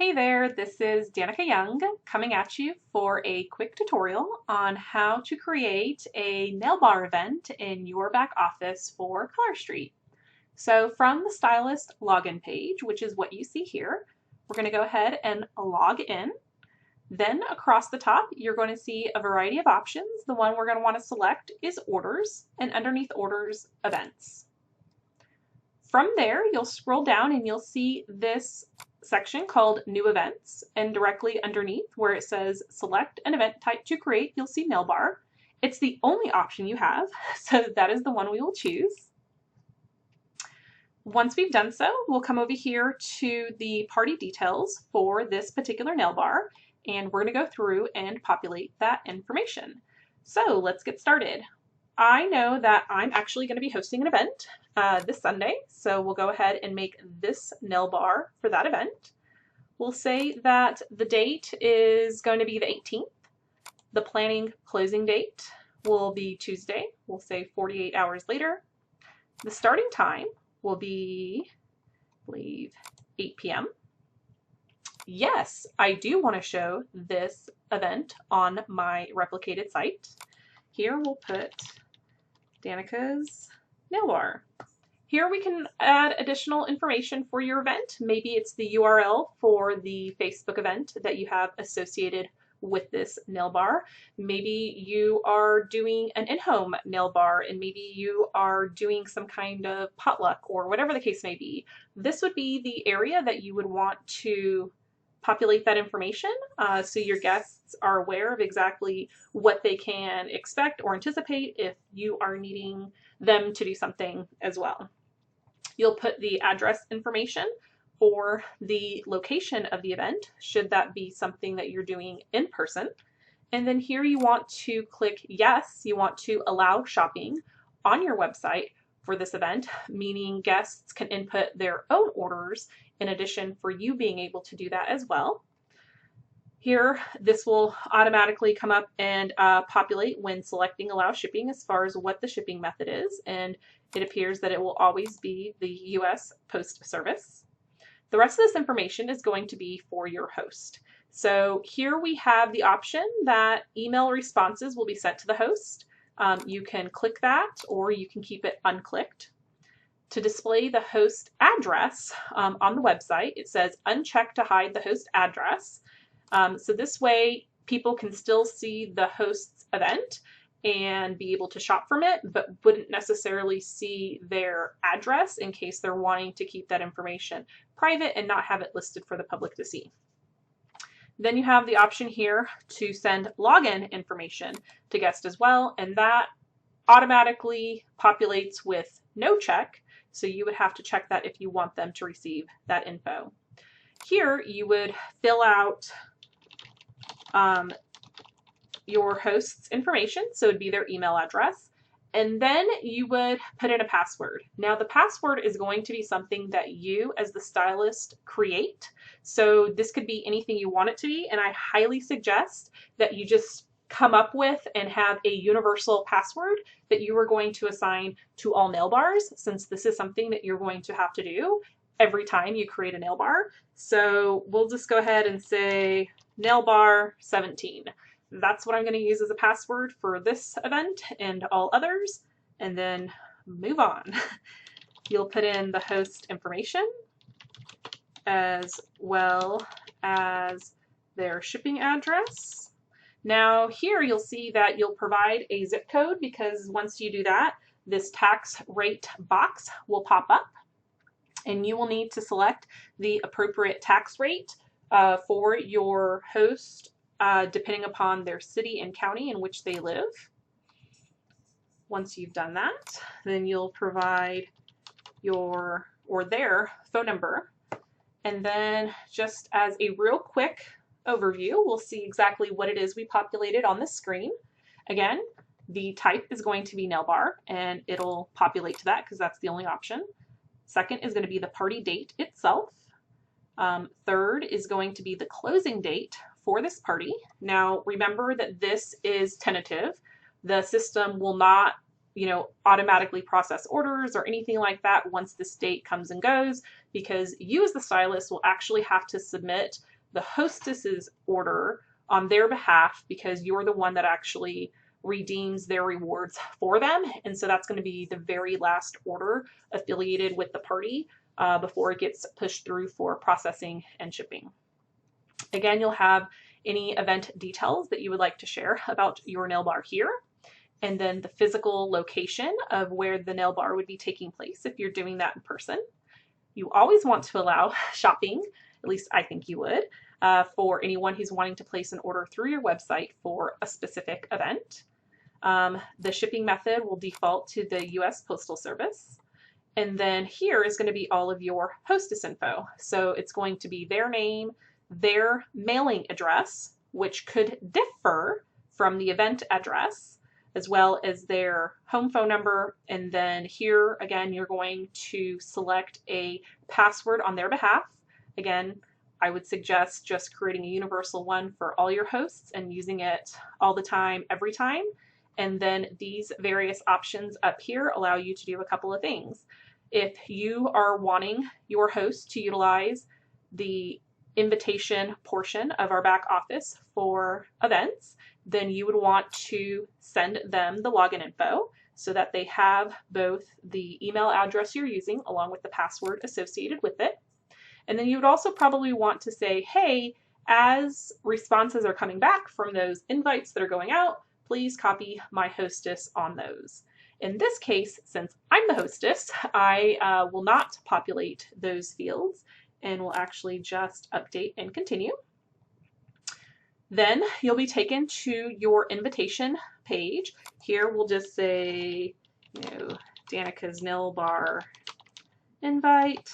Hey there, this is Danica Young coming at you for a quick tutorial on how to create a nail bar event in your back office for Color Street. So from the stylist login page, which is what you see here, we're going to go ahead and log in. Then across the top, you're going to see a variety of options. The one we're going to want to select is Orders, and underneath Orders, Events. From there, you'll scroll down and you'll see this section called New Events, and directly underneath where it says Select an event type to create, you'll see Nail Bar. It's the only option you have, so that is the one we will choose. Once we've done so, we'll come over here to the party details for this particular nail bar, and we're going to go through and populate that information. So let's get started. I know that I'm actually going to be hosting an event this Sunday, so we'll go ahead and make this nail bar for that event. We'll say that the date is going to be the 18th. The planning closing date will be Tuesday. We'll say 48 hours later. The starting time will be, I believe, 8 p.m. Yes, I do want to show this event on my replicated site. Here we'll put Danica's nail bar. Here we can add additional information for your event. Maybe it's the URL for the Facebook event that you have associated with this nail bar. Maybe you are doing an in-home nail bar, and maybe you are doing some kind of potluck or whatever the case may be. This would be the area that you would want to populate that information so your guests are aware of exactly what they can expect or anticipate if you are needing them to do something as well. You'll put the address information for the location of the event, should that be something that you're doing in person. And then here you want to click yes, you want to allow shopping on your website for this event, meaning guests can input their own orders in addition for you being able to do that as well. Here, this will automatically come up and populate when selecting allow shipping as far as what the shipping method is, and it appears that it will always be the U.S. Post Service. The rest of this information is going to be for your host. So here we have the option that email responses will be sent to the host. You can click that or you can keep it unclicked. To display the host address on the website, it says uncheck to hide the host address. So this way people can still see the host's event and be able to shop from it, but wouldn't necessarily see their address in case they're wanting to keep that information private and not have it listed for the public to see. Then you have the option here to send login information to guests as well, and that automatically populates with no check, so you would have to check that if you want them to receive that info. Here you would fill out your host's information, so it'd be their email address, and then you would put in a password. Now the password is going to be something that you as the stylist create, so this could be anything you want it to be, and I highly suggest that you just come up with and have a universal password that you are going to assign to all nail bars, since this is something that you're going to have to do every time you create a nail bar. So we'll just go ahead and say nail bar 17. That's what I'm going to use as a password for this event and all others, and then move on. You'll put in the host information as well as their shipping address. Now here you'll see that you'll provide a zip code, because once you do that, this tax rate box will pop up, and you will need to select the appropriate tax rate for your host depending upon their city and county in which they live. Once you've done that, then you'll provide your or their phone number. And then just as a real quick overview, we'll see exactly what it is we populated on the screen. Again, the type is going to be nail bar, and it'll populate to that because that's the only option. Second is going to be the party date itself. Third is going to be the closing date for this party. Now remember that this is tentative. The system will not automatically process orders or anything like that once this date comes and goes, because you as the stylist will actually have to submit the hostess's order on their behalf, because you're the one that actually redeems their rewards for them. And so that's going to be the very last order affiliated with the party before it gets pushed through for processing and shipping. Again, you'll have any event details that you would like to share about your nail bar here, and then the physical location of where the nail bar would be taking place if you're doing that in person. You always want to allow shopping, at least I think you would, for anyone who's wanting to place an order through your website for a specific event. The shipping method will default to the US Postal Service. And then here is going to be all of your hostess info. So it's going to be their name, their mailing address, which could differ from the event address, as well as their home phone number. And then here, again, you're going to select a password on their behalf. Again, I would suggest just creating a universal one for all your hosts and using it all the time, every time. And then these various options up here allow you to do a couple of things. If you are wanting your host to utilize the invitation portion of our back office for events, then you would want to send them the login info so that they have both the email address you're using along with the password associated with it. And then you would also probably want to say, hey, as responses are coming back from those invites that are going out, please copy my hostess on those. In this case, since I'm the hostess, I will not populate those fields and will actually just update and continue. Then you'll be taken to your invitation page. Here we'll just say, Danica's nail bar invite.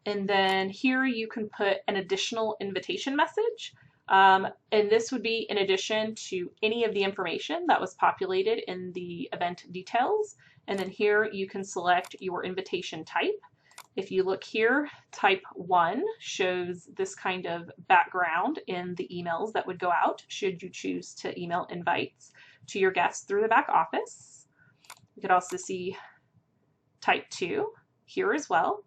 And then here you can put an additional invitation message. And this would be in addition to any of the information that was populated in the event details. And then here you can select your invitation type. If you look here, type 1 shows this kind of background in the emails that would go out should you choose to email invites to your guests through the back office. You could also see type 2 here as well.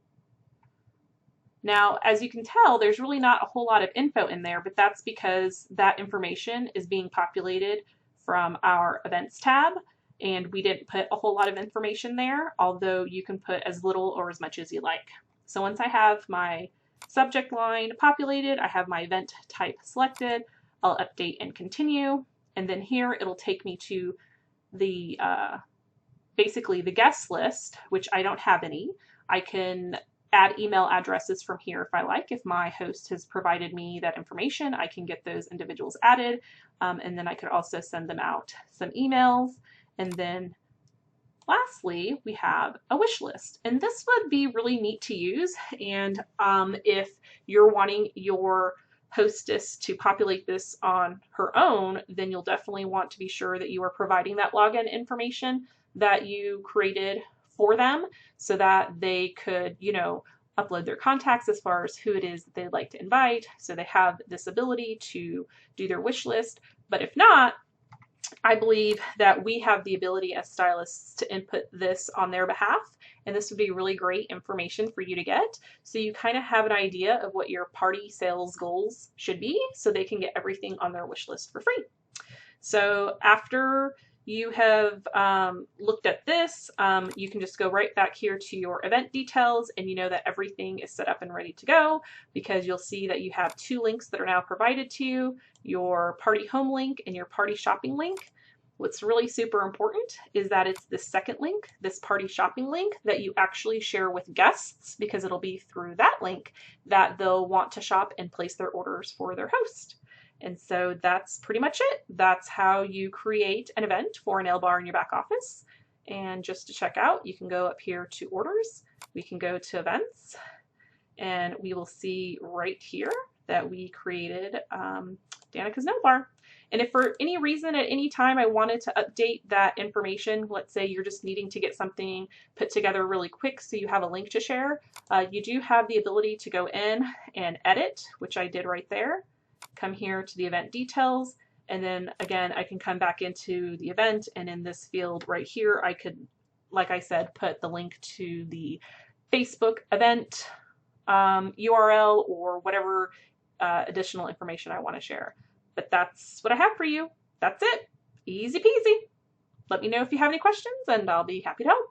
Now, as you can tell, there's really not a whole lot of info in there, but that's because that information is being populated from our events tab, and we didn't put a whole lot of information there, although you can put as little or as much as you like. So once I have my subject line populated, I have my event type selected, I'll update and continue, and then here it'll take me to the basically the guest list, which I don't have any. I can add email addresses from here if I like. If my host has provided me that information, I can get those individuals added, and then I could also send them out some emails. And then lastly, we have a wish list, and this would be really neat to use. And if you're wanting your hostess to populate this on her own, then you'll definitely want to be sure that you are providing that login information that you created for them so that they could, upload their contacts as far as who it is that they'd like to invite, so they have this ability to do their wish list. But if not, I believe that we have the ability as stylists to input this on their behalf, and this would be really great information for you to get, so you kind of have an idea of what your party sales goals should be, so they can get everything on their wish list for free. So after you have looked at this, you can just go right back here to your event details, and you know that everything is set up and ready to go, because you'll see that you have 2 links that are now provided to you, your party home link and your party shopping link. What's really super important is that it's the second link, this party shopping link, that you actually share with guests, because it'll be through that link that they'll want to shop and place their orders for their host. And so that's pretty much it. That's how you create an event for a nail bar in your back office. And just to check out, you can go up here to orders, we can go to events, and we will see right here that we created Danica's nail bar. And if for any reason at any time I wanted to update that information, let's say you're just needing to get something put together really quick so you have a link to share, you do have the ability to go in and edit, which I did right there. Come here to the event details, And then again, I can come back into the event, and in this field right here, I could, like I said, put the link to the Facebook event URL or whatever additional information I want to share. But that's what I have for you. That's it. Easy peasy. Let me know if you have any questions and I'll be happy to help.